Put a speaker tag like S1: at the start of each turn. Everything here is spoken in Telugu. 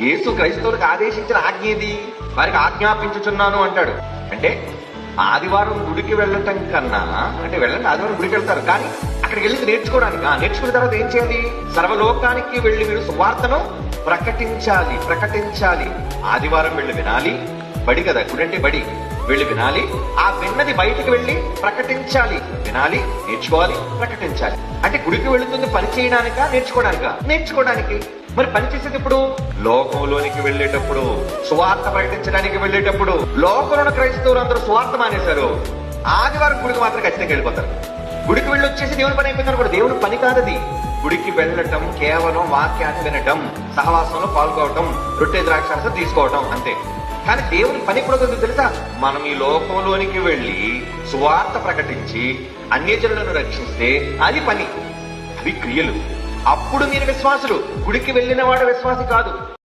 S1: యేసు క్రైస్తవులకు ఆదేశించిన ఆజ్ఞ ఏది? వారికి ఆజ్ఞాపించుచున్నాను అంటాడు. అంటే ఆదివారం గుడికి వెళ్ళటం కన్నా, అంటే వెళ్ళండి ఆదివారం గుడికి వెళ్తారు, కానీ అక్కడికి వెళ్ళి నేర్చుకోవడానికి, నేర్చుకున్న తర్వాత ఏం చేయాలి? సర్వలోకానికి వెళ్ళి మీరు సువార్తను ప్రకటించాలి. ఆదివారం వెళ్ళి వినాలి, బడి కదా, గుడి అంటే బడి, వెళ్ళి వినాలి, ఆ విన్నది బయటికి వెళ్ళి ప్రకటించాలి. వినాలి, నేర్చుకోవాలి, ప్రకటించాలి. అంటే గుడికి వెళుతుంది పని చేయడానికా, నేర్చుకోవడానికి. మరి పని చేసేది ఇప్పుడు లోకంలోనికి వెళ్ళేటప్పుడు, సువార్త ప్రకటించడానికి వెళ్ళేటప్పుడు. లోకంలో క్రైస్తవులు అందరూ సువార్త మానేశారు, ఆదివారం గుడికి మాత్రం ఖచ్చితంగా వెళ్ళిపోతారు. గుడికి వెళ్ళి వచ్చేసి దేవుని పని అయిపోయిందని కూడా దేవుని పని కాదది. గుడికి వెళ్ళటం కేవలం వాక్యాన్ని వినటం, సహవాసంలో పాల్గొవటం, రొట్టె ద్రాక్షారసం తీసుకోవటం అంతే. కానీ దేవుని పని కూడా తెలుసా? మనం ఈ లోకంలోనికి వెళ్ళి సువార్త ప్రకటించి అన్యజనులను రక్షిస్తే అది పని, అవి క్రియలు. అప్పుడు మీరు విశ్వాసులు. గుడికి వెళ్ళిన వాడు విశ్వాసి కాదు.